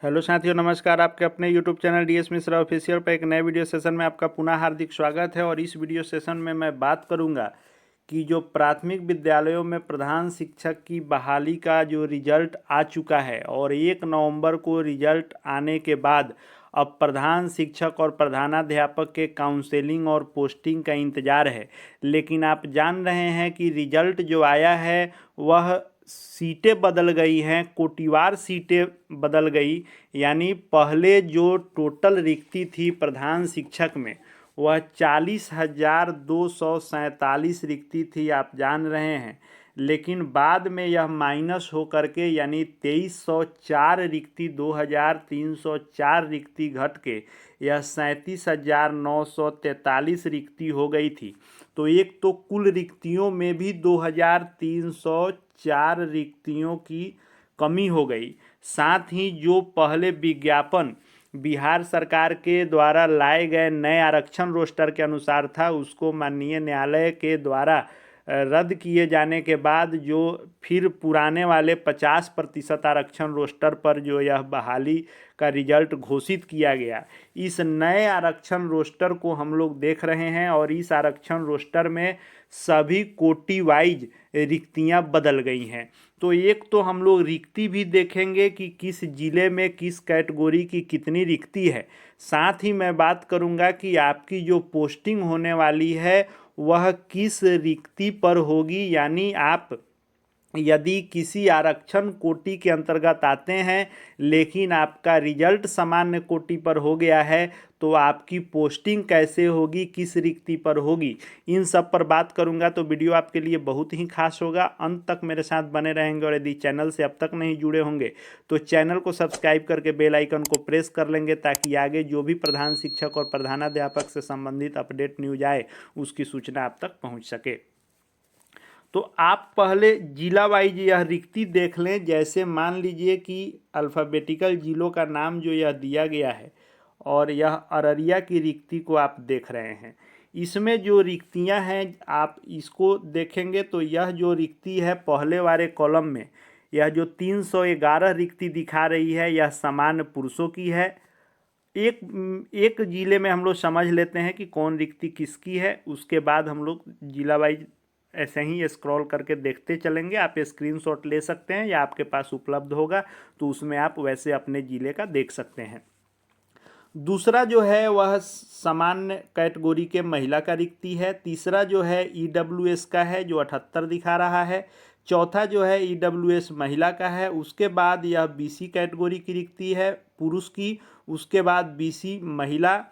Hello साथियों, नमस्कार। आपके अपने YouTube channel DS Mishra official पर एक नए वीडियो सेशन में आपका पुनः हार्दिक स्वागत है। और इस वीडियो सेशन में मैं बात करूंगा कि जो प्राथमिक विद्यालयों में प्रधान शिक्षक की बहाली का जो रिजल्ट आ चुका है और 1 नवंबर को रिजल्ट आने के बाद अब प्रधान शिक्षक और प्रधानाध्यापक के काउंसलिंग और पोस्टिंग का इंतज़ार है। लेकिन आप जान रहे हैं कि रिजल्ट जो आया है वह सीटें बदल गई हैं, कोटिवार सीटें बदल गई। यानी पहले जो टोटल रिक्ति थी प्रधान शिक्षक में वह 40,247 रिक्ति थी, आप जान रहे हैं। लेकिन बाद में यह माइनस हो करके यानी 2304 रिक्ति 2304 रिक्ति घट के यह 37,943 रिक्ति हो गई थी। तो एक तो कुल रिक्तियों में भी 2304 रिक्तियों की कमी हो गई। साथ ही जो पहले विज्ञापन बिहार सरकार के द्वारा लाए गए नए आरक्षण रोस्टर के अनुसार था, उसको माननीय न्यायालय के द्वारा रद्द किए जाने के बाद जो फिर पुराने वाले 50% आरक्षण रोस्टर पर जो यह बहाली का रिजल्ट घोषित किया गया, इस नए आरक्षण रोस्टर को हम लोग देख रहे हैं। और इस आरक्षण रोस्टर में सभी कोटि वाइज रिक्तियां बदल गई हैं। तो एक तो हम लोग रिक्ति भी देखेंगे कि किस जिले में किस कैटेगरी की कितनी रिक्ति है। साथ ही मैं बात करूंगा कि आपकी जो पोस्टिंग होने वाली है वह किस रिक्ति पर होगी। यानी आप यदि किसी आरक्षण कोटि के अंतर्गत आते हैं लेकिन आपका रिजल्ट सामान्य कोटि पर हो गया है तो आपकी पोस्टिंग कैसे होगी, किस रिक्ति पर होगी, इन सब पर बात करूंगा। तो वीडियो आपके लिए बहुत ही खास होगा, अंत तक मेरे साथ बने रहेंगे। और यदि चैनल से अब तक नहीं जुड़े होंगे तो चैनल को सब्सक्राइब करके बेल आइकन को प्रेस कर लेंगे ताकि आगे जो भी प्रधान शिक्षक और प्रधानाध्यापक से संबंधित अपडेट न्यूज आए उसकी सूचना आप तक पहुँच सके। तो आप पहले जिला वाइज यह रिक्ति देख लें। जैसे मान लीजिए कि अल्फ़ाबेटिकल जिलों का नाम जो यह दिया गया है और यह अररिया की रिक्ति को आप देख रहे हैं। इसमें जो रिक्तियां हैं आप इसको देखेंगे तो यह जो रिक्ति है पहले वाले कॉलम में यह जो 311 रिक्ति दिखा रही है यह सामान्य पुरुषों की है। एक एक जिले में हम लोग समझ लेते हैं कि कौन रिक्ति किसकी है, उसके बाद हम लोग जिला वाइज ऐसे ही स्क्रॉल करके देखते चलेंगे। आप स्क्रीनशॉट ले सकते हैं या आपके पास उपलब्ध होगा तो उसमें आप वैसे अपने ज़िले का देख सकते हैं। दूसरा जो है वह सामान्य कैटेगरी के महिला का रिक्ति है। तीसरा जो है ईडब्ल्यूएस का है जो 78 दिखा रहा है। चौथा जो है ईडब्ल्यूएस महिला का है। उसके बाद यह बीसी कैटेगरी की रिक्ति है पुरुष की। उसके बाद बीसी महिला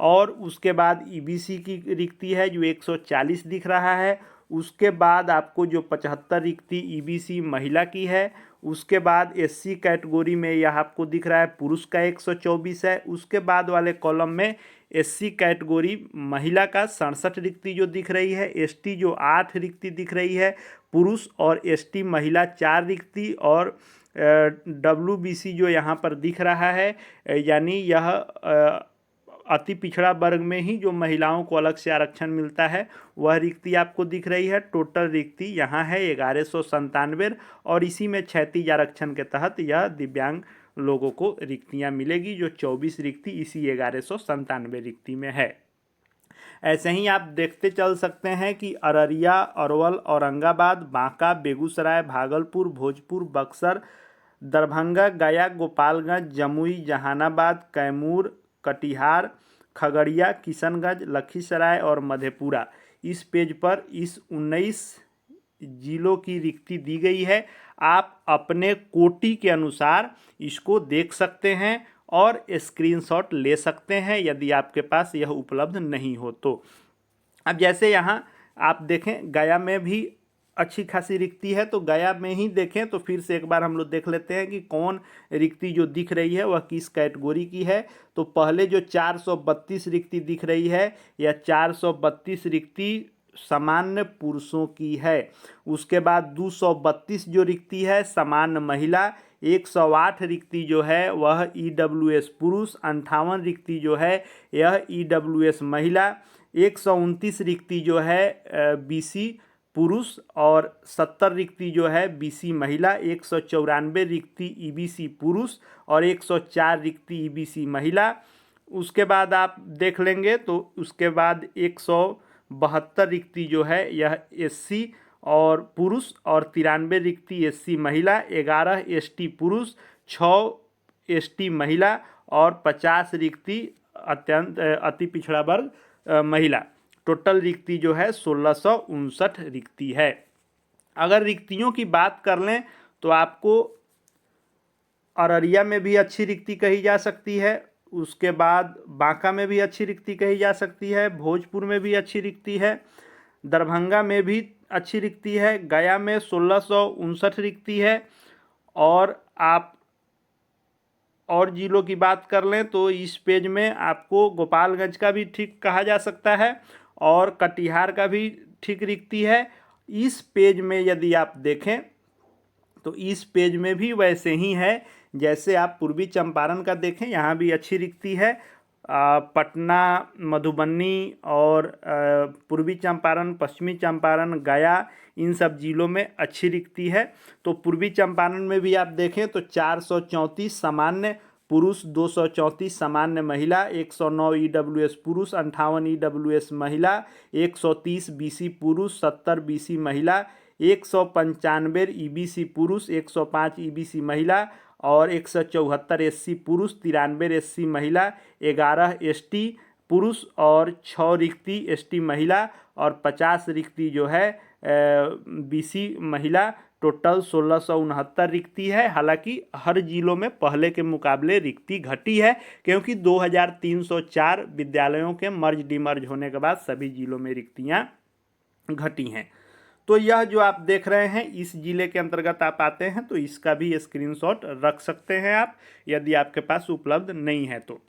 और उसके बाद ईबीसी की रिक्ति है जो 140 दिख रहा है। उसके बाद आपको जो 75 रिक्ति ईबीसी महिला की है। उसके बाद एससी कैटेगरी में यह आपको दिख रहा है पुरुष का 124 है। उसके बाद वाले कॉलम में एससी कैटेगरी महिला का 67 रिक्ति जो दिख रही है, एसटी जो 8 रिक्ति दिख रही है पुरुष, और एसटी महिला 4 रिक्ति, और डब्ल्यूबीसी जो यहाँ पर दिख रहा है यानी यह अति पिछड़ा वर्ग में ही जो महिलाओं को अलग से आरक्षण मिलता है वह रिक्ति आपको दिख रही है। टोटल रिक्ति यहाँ है 1197 और इसी में क्षैतिज आरक्षण के तहत यह दिव्यांग लोगों को रिक्तियाँ मिलेगी जो 24 रिक्ति इसी 1197 रिक्ति में है। ऐसे ही आप देखते चल सकते हैं कि अररिया, अरवल, औरंगाबाद, बांका, बेगूसराय, भागलपुर, भोजपुर, बक्सर, दरभंगा, गया, गोपालगंज, जमुई, जहानाबाद, कैमूर, कटिहार, खगड़िया, किशनगंज, लखीसराय और मधेपुरा, इस पेज पर इस 19 जिलों की रिक्ति दी गई है। आप अपने कोटि के अनुसार इसको देख सकते हैं और स्क्रीनशॉट ले सकते हैं यदि आपके पास यह उपलब्ध नहीं हो तो। अब जैसे यहाँ आप देखें गया में भी अच्छी खासी रिक्ति है, तो गया में ही देखें तो फिर से एक बार हम लोग देख लेते हैं कि कौन रिक्ति जो दिख रही है वह किस कैटेगरी की है। तो पहले जो 432 रिक्ति दिख रही है यह 432 रिक्ति सामान्य पुरुषों की है। उसके बाद 232 जो रिक्ति है सामान्य महिला, 108 रिक्ति जो है वह ईडब्ल्यूएस पुरुष, 58 रिक्ति जो है यह ईडब्ल्यूएस महिला, 129 रिक्ति जो है बीसी पुरुष और 70 रिक्ति जो है बीसी महिला, 194 रिक्ति ईबीसी पुरुष और 104 रिक्ति ईबीसी महिला। उसके बाद आप देख लेंगे तो उसके बाद 172 रिक्ति जो है यह एससी और पुरुष और 93 रिक्ति एससी महिला, 11 एसटी पुरुष, 6 एसटी महिला और 50 रिक्ति अति पिछड़ा वर्ग महिला। टोटल रिक्ति जो है 1659 रिक्ति है। अगर रिक्तियों की बात कर लें तो आपको अररिया में भी अच्छी रिक्ति कही जा सकती है, उसके बाद बांका में भी अच्छी रिक्ति कही जा सकती है, भोजपुर में भी अच्छी रिक्ति है, दरभंगा में भी अच्छी रिक्ति है, गया में 1659 रिक्ति है। और आप और जिलों की बात कर लें तो इस पेज में आपको गोपालगंज का भी ठीक कहा जा सकता है और कटिहार का भी ठीक रिक्ति है। इस पेज में यदि आप देखें तो इस पेज में भी वैसे ही है जैसे आप पूर्वी चंपारण का देखें, यहाँ भी अच्छी रिक्ति है। पटना, मधुबनी और पूर्वी चंपारण, पश्चिमी चंपारण, गया, इन सब जिलों में अच्छी रिक्ति है। तो पूर्वी चंपारण में भी आप देखें तो 434 सामान्य पुरुष, 234 सामान्य महिला, 109 ईडब्ल्यूएस पुरुष, 58 ईडब्ल्यूएस महिला, 130 बीसी पुरुष, 70 बीसी महिला, 195 ईबीसी पुरुष, 105 ईबीसी महिला और 174 एससी पुरुष, 93 एससी महिला, 11 एसटी पुरुष और 6 रिक्ति एसटी महिला और 50 रिक्ति जो है बीसी महिला। टोटल 1669 रिक्ति है। हालांकि हर जिलों में पहले के मुकाबले रिक्ति घटी है क्योंकि 2304 विद्यालयों के मर्ज डिमर्ज होने के बाद सभी जिलों में रिक्तियां घटी हैं। तो यह जो आप देख रहे हैं इस जिले के अंतर्गत आप आते हैं तो इसका भी स्क्रीनशॉट रख सकते हैं आप, यदि आपके पास उपलब्ध नहीं है तो।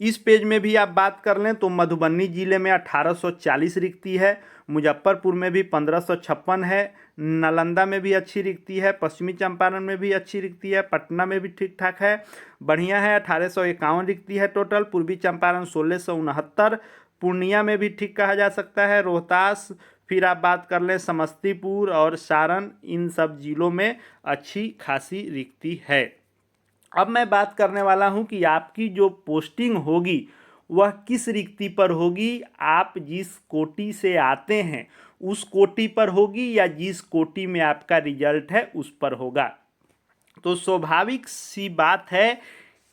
इस पेज में भी आप बात कर लें तो मधुबनी जिले में 1840 रिक्ति है, मुजफ्फरपुर में भी 1556 है, नालंदा में भी अच्छी रिक्ति है, पश्चिमी चंपारण में भी अच्छी रिक्ति है, पटना में भी ठीक ठाक है, बढ़िया है, 1851 रिक्ति है टोटल, पूर्वी चंपारण 1669, पूर्णिया में भी ठीक कहा जा सकता है, रोहतास, फिर आप बात कर लें समस्तीपुर और सारण, इन सब जिलों में अच्छी खासी रिक्ति है। अब मैं बात करने वाला हूं कि आपकी जो पोस्टिंग होगी वह किस रिक्ति पर होगी, आप जिस कोटि से आते हैं उस कोटि पर होगी या जिस कोटि में आपका रिजल्ट है उस पर होगा। तो स्वाभाविक सी बात है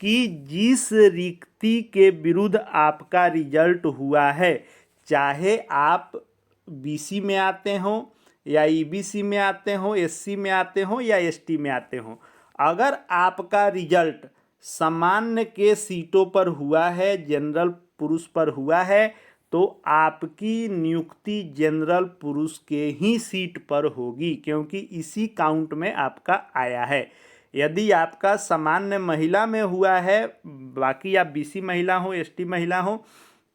कि जिस रिक्ति के विरुद्ध आपका रिजल्ट हुआ है, चाहे आप बीसी में आते हों या ईबीसी में आते हों, एससी में आते हों या एसटी में आते हों, अगर आपका रिजल्ट सामान्य के सीटों पर हुआ है, जनरल पुरुष पर हुआ है, तो आपकी नियुक्ति जनरल पुरुष के ही सीट पर होगी क्योंकि इसी काउंट में आपका आया है। यदि आपका सामान्य महिला में हुआ है, बाकी आप बीसी महिला हो, एसटी महिला हो,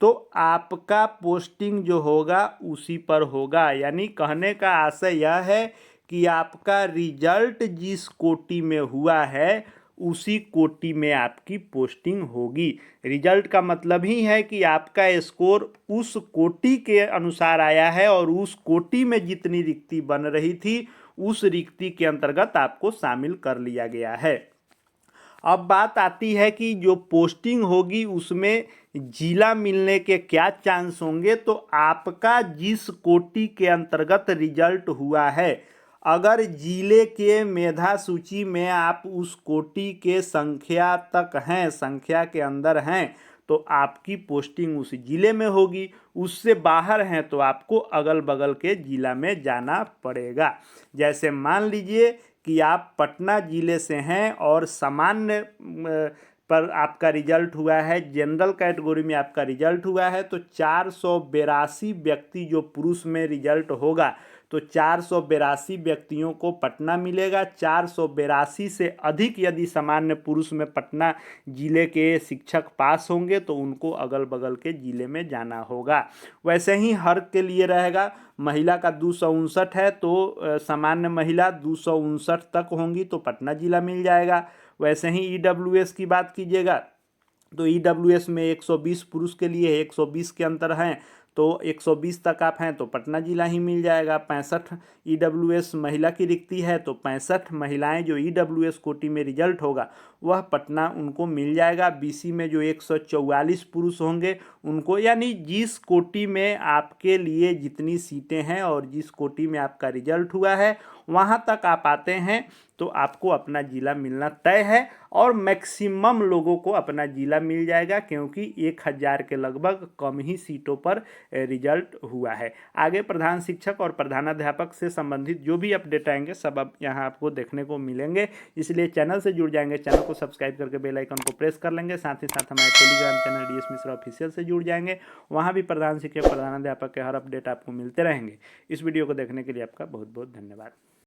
तो आपका पोस्टिंग जो होगा उसी पर होगा। यानी कहने का आशय यह है कि आपका रिजल्ट जिस कोटि में हुआ है उसी कोटि में आपकी पोस्टिंग होगी। रिजल्ट का मतलब ही है कि आपका स्कोर उस कोटि के अनुसार आया है और उस कोटि में जितनी रिक्ति बन रही थी उस रिक्ति के अंतर्गत आपको शामिल कर लिया गया है। अब बात आती है कि जो पोस्टिंग होगी उसमें जिला मिलने के क्या चांस होंगे। तो आपका जिस कोटि के अंतर्गत रिजल्ट हुआ है, अगर जिले के मेधा सूची में आप उस कोटि के संख्या तक हैं, संख्या के अंदर हैं, तो आपकी पोस्टिंग उस जिले में होगी। उससे बाहर हैं तो आपको अगल बगल के जिला में जाना पड़ेगा। जैसे मान लीजिए कि आप पटना जिले से हैं और सामान्य पर आपका रिजल्ट हुआ है, जनरल कैटेगरी में आपका रिजल्ट हुआ है, तो 482 व्यक्ति जो पुरुष में रिजल्ट होगा तो 482 व्यक्तियों को पटना मिलेगा। 482 से अधिक यदि सामान्य पुरुष में पटना जिले के शिक्षक पास होंगे तो उनको अगल बगल के जिले में जाना होगा। वैसे ही हर के लिए रहेगा। महिला का 259 है तो सामान्य महिला 259 तक होंगी तो पटना जिला मिल जाएगा। वैसे ही ईडब्ल्यूएस की बात कीजिएगा तो ईडब्ल्यूएस में 120 पुरुष के लिए 120 के अंतर हैं तो 120 तक आप हैं तो पटना जिला ही मिल जाएगा। 65 ईडब्ल्यूएस महिला की रिक्ति है तो 65 महिलाएं जो ईडब्ल्यूएस कोटी में रिजल्ट होगा वह पटना उनको मिल जाएगा। बीसी में जो 144 पुरुष होंगे उनको, यानी जिस कोटी में आपके लिए जितनी सीटें हैं और जिस कोटी में आपका रिजल्ट हुआ है वहाँ तक आप आते हैं तो आपको अपना ज़िला मिलना तय है। और मैक्सिमम लोगों को अपना ज़िला मिल जाएगा क्योंकि 1000 के लगभग कम ही सीटों पर रिजल्ट हुआ है। आगे प्रधान शिक्षक और प्रधानाध्यापक से संबंधित जो भी अपडेट आएंगे सब अब यहाँ आपको देखने को मिलेंगे, इसलिए चैनल से जुड़ जाएंगे, चैनल को सब्सक्राइब करके बेल आइकन को प्रेस कर लेंगे। साथ ही साथ हमारे Telegram channel DS Mishra official से जुड़ जाएंगे, वहाँ भी प्रधान शिक्षक प्रधानाध्यापक के हर अपडेट आपको मिलते रहेंगे। इस वीडियो को देखने के लिए आपका बहुत बहुत धन्यवाद।